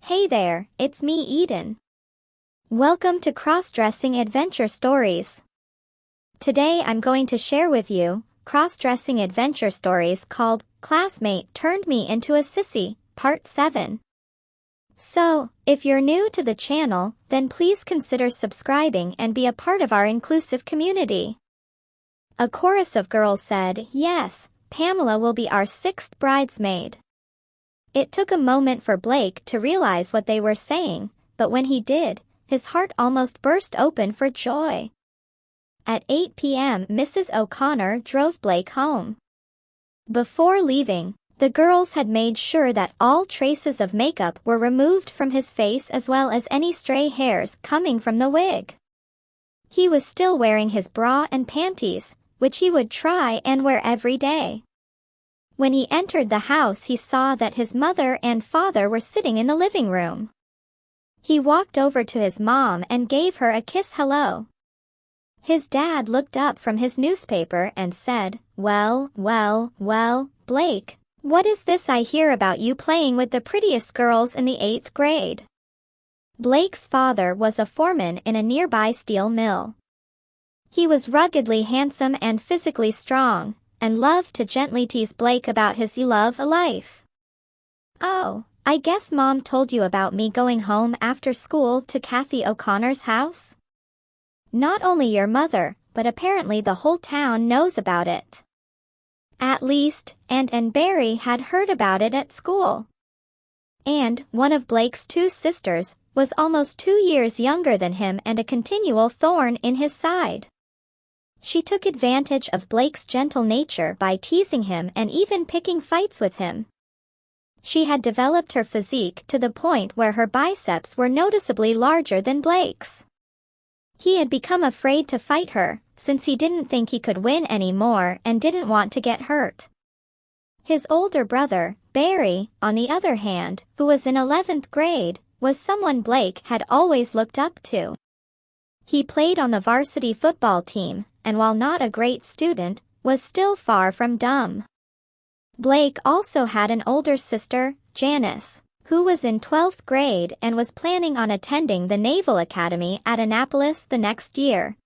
Hey there, it's me Eden. Welcome to Crossdressing Adventure Stories. Today I'm going to share with you cross-dressing adventure stories called Classmate Turned Me into a Sissy, Part 7. So, if you're new to the channel, then please consider subscribing and be a part of our inclusive community. A chorus of girls said, "Yes, Pamela will be our sixth bridesmaid." It took a moment for Blake to realize what they were saying, but when he did, his heart almost burst open for joy. At 8 p.m. Mrs. O'Connor drove Blake home. Before leaving, the girls had made sure that all traces of makeup were removed from his face as well as any stray hairs coming from the wig. He was still wearing his bra and panties, which he would try and wear every day. When he entered the house, he saw that his mother and father were sitting in the living room. He walked over to his mom and gave her a kiss hello. His dad looked up from his newspaper and said, well, Blake, what is this I hear about you playing with the prettiest girls in the 8th grade? Blake's father was a foreman in a nearby steel mill. He was ruggedly handsome and physically strong, and loved to gently tease Blake about his love life. "Oh, I guess Mom told you about me going home after school to Kathy O'Connor's house? Not only your mother, but apparently the whole town knows about it. At least, Aunt and Barry had heard about it at school. And one of Blake's two sisters was almost 2 years younger than him and a continual thorn in his side. She took advantage of Blake's gentle nature by teasing him and even picking fights with him. She had developed her physique to the point where her biceps were noticeably larger than Blake's. He had become afraid to fight her, since he didn't think he could win anymore and didn't want to get hurt. His older brother, Barry, on the other hand, who was in 11th grade, was someone Blake had always looked up to. He played on the varsity football team, and while not a great student, was still far from dumb. Blake also had an older sister, Janice, who was in 12th grade and was planning on attending the Naval Academy at Annapolis the next year.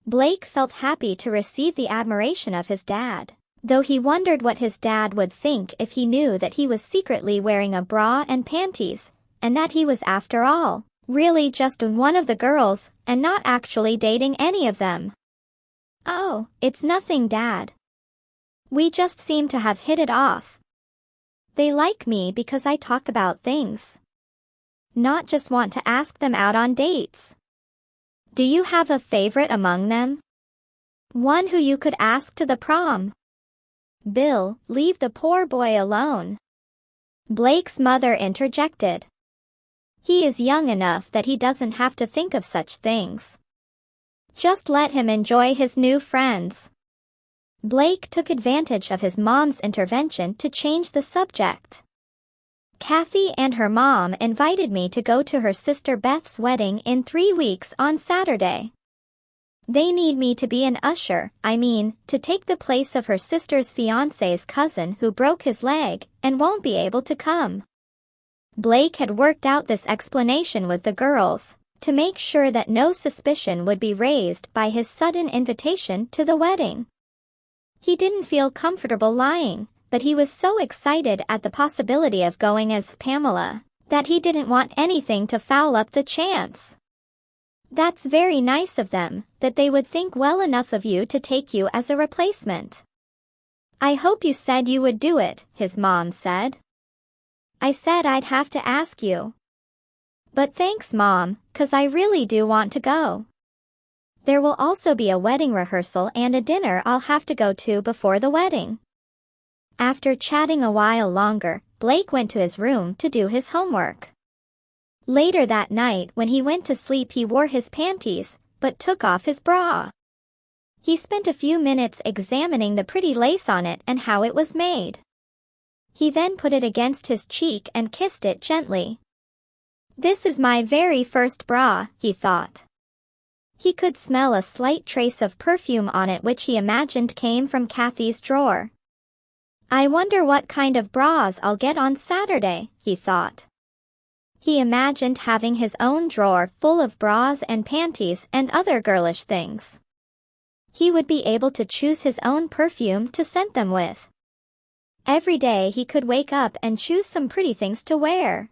Blake felt happy to receive the admiration of his dad, though he wondered what his dad would think if he knew that he was secretly wearing a bra and panties, and that he was, after all, really just one of the girls and not actually dating any of them. "Oh, it's nothing, Dad. We just seem to have hit it off. They like me because I talk about things. Not just want to ask them out on dates. Do you have a favorite among them? One who you could ask to the prom?" "Bill, leave the poor boy alone," Blake's mother interjected. "He is young enough that he doesn't have to think of such things. Just let him enjoy his new friends." Blake took advantage of his mom's intervention to change the subject. "Kathy and her mom invited me to go to her sister Beth's wedding in 3 weeks on Saturday. They need me to be an usher, to take the place of her sister's fiancé's cousin who broke his leg and won't be able to come." Blake had worked out this explanation with the girls, to make sure that no suspicion would be raised by his sudden invitation to the wedding. He didn't feel comfortable lying, but he was so excited at the possibility of going as Pamela, that he didn't want anything to foul up the chance. "That's very nice of them, that they would think well enough of you to take you as a replacement. I hope you said you would do it," his mom said. "I said I'd have to ask you. But thanks, Mom, 'cause I really do want to go. There will also be a wedding rehearsal and a dinner I'll have to go to before the wedding." After chatting a while longer, Blake went to his room to do his homework. Later that night when he went to sleep, he wore his panties, but took off his bra. He spent a few minutes examining the pretty lace on it and how it was made. He then put it against his cheek and kissed it gently. "This is my very first bra," he thought. He could smell a slight trace of perfume on it which he imagined came from Kathy's drawer. "I wonder what kind of bras I'll get on Saturday," he thought. He imagined having his own drawer full of bras and panties and other girlish things. He would be able to choose his own perfume to scent them with. Every day he could wake up and choose some pretty things to wear.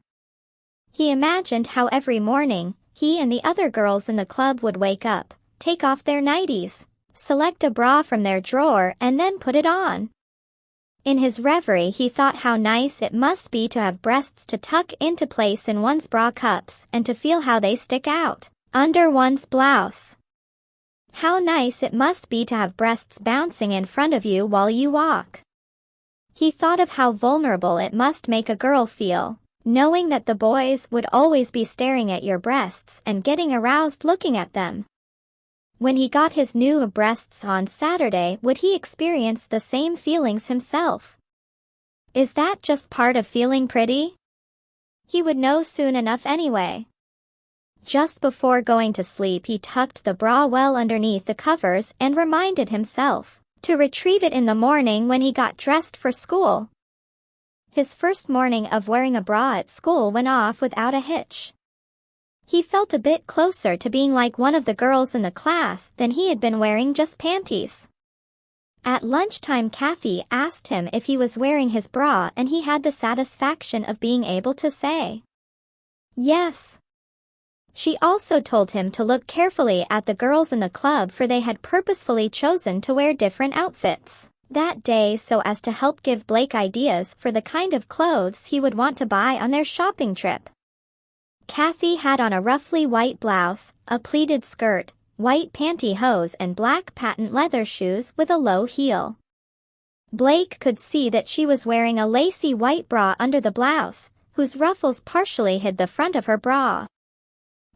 He imagined how every morning, he and the other girls in the club would wake up, take off their nighties, select a bra from their drawer and then put it on. In his reverie he thought how nice it must be to have breasts to tuck into place in one's bra cups and to feel how they stick out under one's blouse. How nice it must be to have breasts bouncing in front of you while you walk. He thought of how vulnerable it must make a girl feel, knowing that the boys would always be staring at your breasts and getting aroused looking at them. When he got his new breasts on Saturday, would he experience the same feelings himself? Is that just part of feeling pretty? He would know soon enough anyway. Just before going to sleep he tucked the bra well underneath the covers and reminded himself to retrieve it in the morning when he got dressed for school. His first morning of wearing a bra at school went off without a hitch. He felt a bit closer to being like one of the girls in the class than he had been wearing just panties. At lunchtime Kathy asked him if he was wearing his bra and he had the satisfaction of being able to say yes. She also told him to look carefully at the girls in the club, for they had purposefully chosen to wear different outfits that day so as to help give Blake ideas for the kind of clothes he would want to buy on their shopping trip. Kathy had on a roughly white blouse, a pleated skirt, white pantyhose and black patent leather shoes with a low heel. Blake could see that she was wearing a lacy white bra under the blouse, whose ruffles partially hid the front of her bra.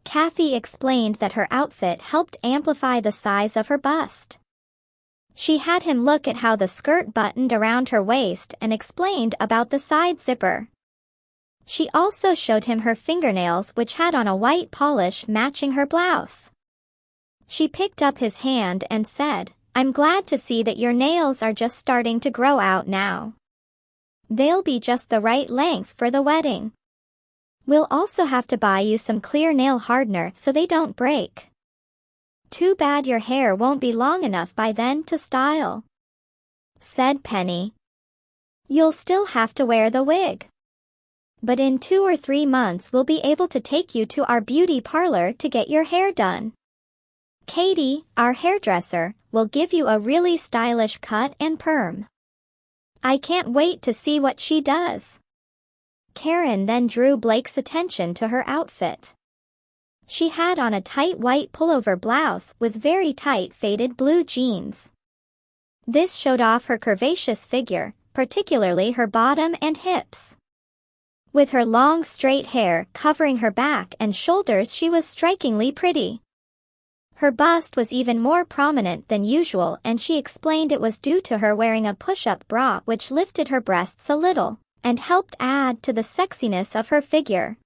Kathy explained that her outfit helped amplify the size of her bust. She had him look at how the skirt buttoned around her waist and explained about the side zipper. She also showed him her fingernails, which had on a white polish matching her blouse. She picked up his hand and said, "I'm glad to see that your nails are just starting to grow out now. They'll be just the right length for the wedding. We'll also have to buy you some clear nail hardener so they don't break. Too bad your hair won't be long enough by then to style," said Penny. "You'll still have to wear the wig. But in 2 or 3 months we'll be able to take you to our beauty parlor to get your hair done. Katie, our hairdresser, will give you a really stylish cut and perm. I can't wait to see what she does." Karen then drew Blake's attention to her outfit. She had on a tight white pullover blouse with very tight faded blue jeans. This showed off her curvaceous figure, particularly her bottom and hips. With her long straight hair covering her back and shoulders, she was strikingly pretty. Her bust was even more prominent than usual, and she explained it was due to her wearing a push-up bra which lifted her breasts a little and helped add to the sexiness of her figure.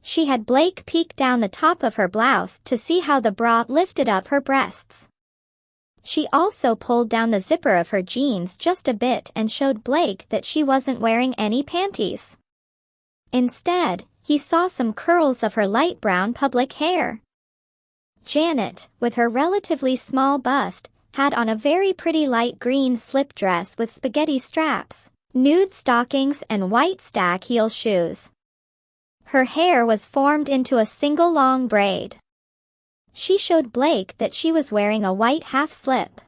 She had Blake peek down the top of her blouse to see how the bra lifted up her breasts. She also pulled down the zipper of her jeans just a bit and showed Blake that she wasn't wearing any panties. Instead, he saw some curls of her light brown public hair. Janet, with her relatively small bust, had on a very pretty light green slip dress with spaghetti straps, nude stockings and white stack heel shoes. Her hair was formed into a single long braid. She showed Blake that she was wearing a white half-slip.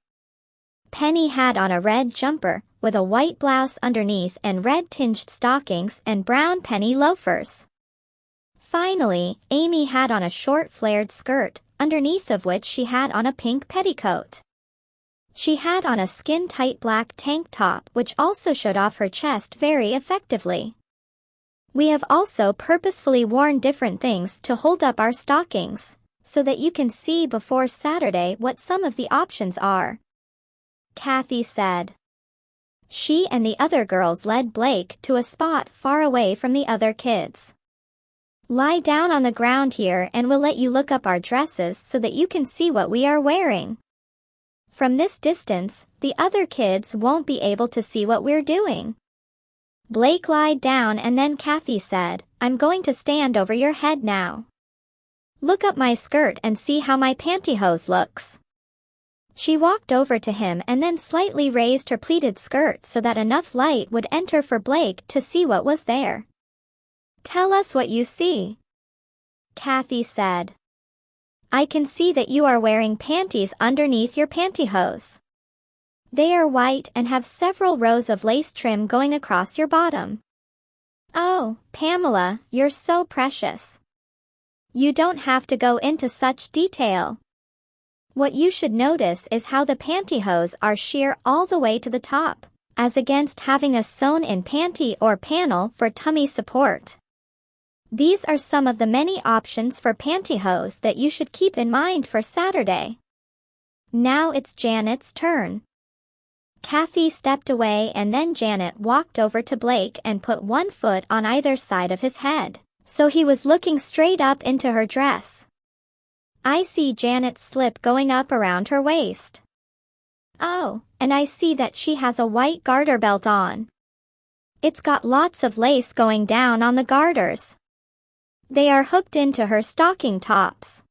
Penny had on a red jumper, with a white blouse underneath and red-tinged stockings and brown penny loafers. Finally, Amy had on a short flared skirt, underneath of which she had on a pink petticoat. She had on a skin-tight black tank top which also showed off her chest very effectively. We have also purposefully worn different things to hold up our stockings, so that you can see before Saturday what some of the options are," Kathy said. She and the other girls led Blake to a spot far away from the other kids. "Lie down on the ground here and we'll let you look up our dresses so that you can see what we are wearing. From this distance, the other kids won't be able to see what we're doing." Blake lied down and then Kathy said, I'm going to stand over your head now. Look up my skirt and see how my pantyhose looks." She walked over to him and then slightly raised her pleated skirt so that enough light would enter for Blake to see what was there. "Tell us what you see," Kathy said. "I can see that you are wearing panties underneath your pantyhose. They are white and have several rows of lace trim going across your bottom." "Oh, Pamela, you're so precious. You don't have to go into such detail. What you should notice is how the pantyhose are sheer all the way to the top, as against having a sewn-in panty or panel for tummy support. These are some of the many options for pantyhose that you should keep in mind for Saturday. Now it's Janet's turn." Kathy stepped away and then Janet walked over to Blake and put one foot on either side of his head, so he was looking straight up into her dress. "I see Janet's slip going up around her waist. Oh, and I see that she has a white garter belt on. It's got lots of lace going down on the garters. They are hooked into her stocking tops.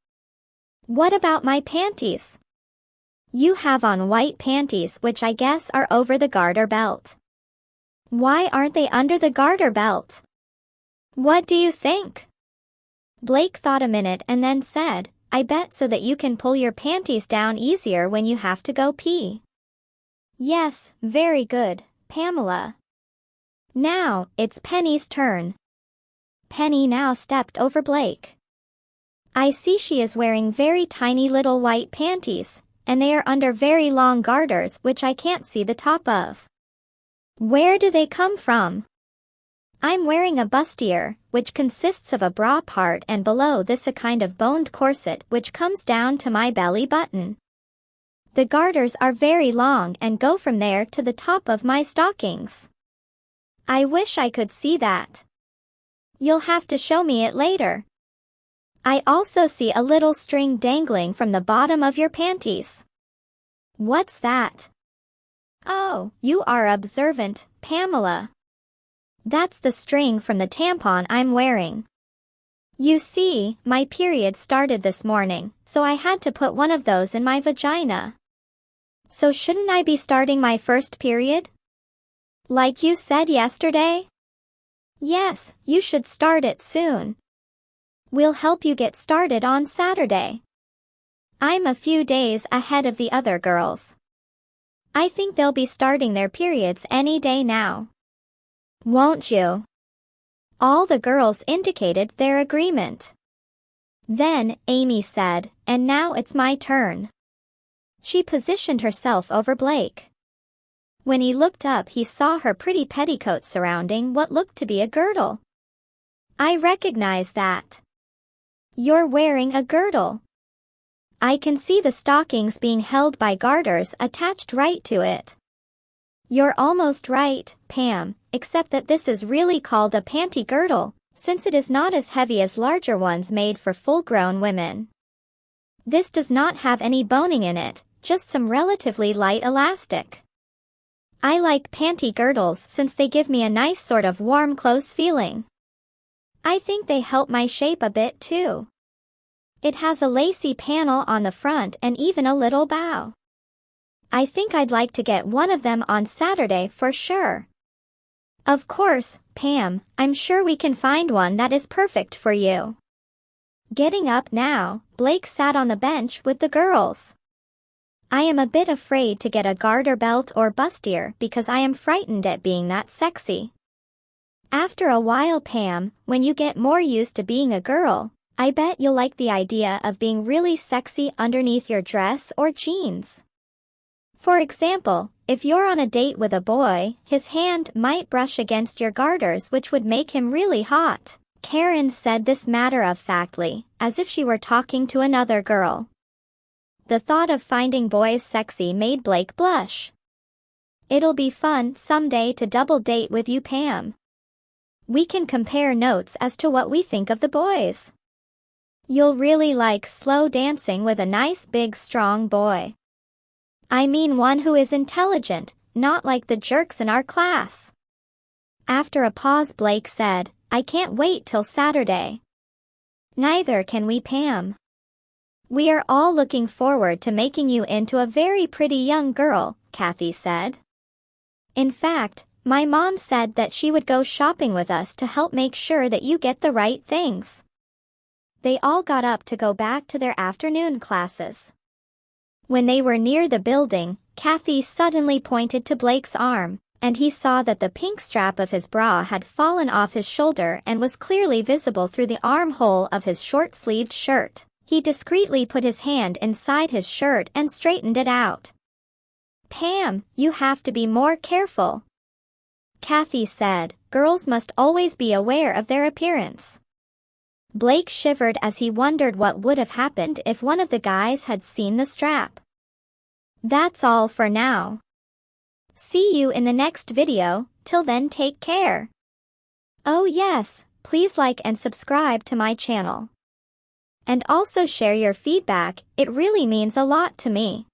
What about my panties? You have on white panties which I guess are over the garter belt. Why aren't they under the garter belt? What do you think?" Blake thought a minute and then said, "I bet so that you can pull your panties down easier when you have to go pee." "Yes, very good, Pamela. Now, it's Penny's turn." Penny now stepped over Blake. "I see she is wearing very tiny little white panties, and they are under very long garters which I can't see the top of. Where do they come from?" "I'm wearing a bustier, which consists of a bra part and below this a kind of boned corset which comes down to my belly button. The garters are very long and go from there to the top of my stockings. I wish I could see that. You'll have to show me it later. I also see a little string dangling from the bottom of your panties. What's that?" "Oh, you are observant, Pamela. That's the string from the tampon I'm wearing. You see, my period started this morning, so I had to put one of those in my vagina. So shouldn't I be starting my first period? Like you said yesterday? Yes, you should start it soon. We'll help you get started on Saturday. I'm a few days ahead of the other girls. I think they'll be starting their periods any day now. Won't you?" All the girls indicated their agreement. Then Amy said, "And now it's my turn." She positioned herself over Blake. When he looked up he saw her pretty petticoat surrounding what looked to be a girdle. "I recognize that. You're wearing a girdle. I can see the stockings being held by garters attached right to it. You're almost right, Pam, except that this is really called a panty girdle, since it is not as heavy as larger ones made for full-grown women. This does not have any boning in it, just some relatively light elastic. I like panty girdles since they give me a nice sort of warm close feeling. I think they help my shape a bit too. It has a lacy panel on the front and even a little bow. I think I'd like to get one of them on Saturday for sure. Of course, Pam, I'm sure we can find one that is perfect for you." Getting up now, Blake sat on the bench with the girls. "I am a bit afraid to get a garter belt or bustier because I am frightened at being that sexy. After a while, Pam, when you get more used to being a girl, I bet you'll like the idea of being really sexy underneath your dress or jeans. For example, if you're on a date with a boy, his hand might brush against your garters, which would make him really hot." Karen said this matter-of-factly, as if she were talking to another girl. The thought of finding boys sexy made Blake blush. "It'll be fun someday to double date with you, Pam. We can compare notes as to what we think of the boys. You'll really like slow dancing with a nice big strong boy. I mean one who is intelligent, not like the jerks in our class." After a pause Blake said, I can't wait till Saturday. Neither can we, Pam. We are all looking forward to making you into a very pretty young girl, Kathy said. In fact, my mom said that she would go shopping with us to help make sure that you get the right things. They all got up to go back to their afternoon classes. When they were near the building, Kathy suddenly pointed to Blake's arm, and he saw that the pink strap of his bra had fallen off his shoulder and was clearly visible through the armhole of his short-sleeved shirt. He discreetly put his hand inside his shirt and straightened it out. Pam, you have to be more careful, Kathy said. Girls must always be aware of their appearance. Blake shivered as he wondered what would have happened if one of the guys had seen the strap. That's all for now. See you in the next video. Till then, take care. Oh yes, please like and subscribe to my channel. And also share your feedback, it really means a lot to me.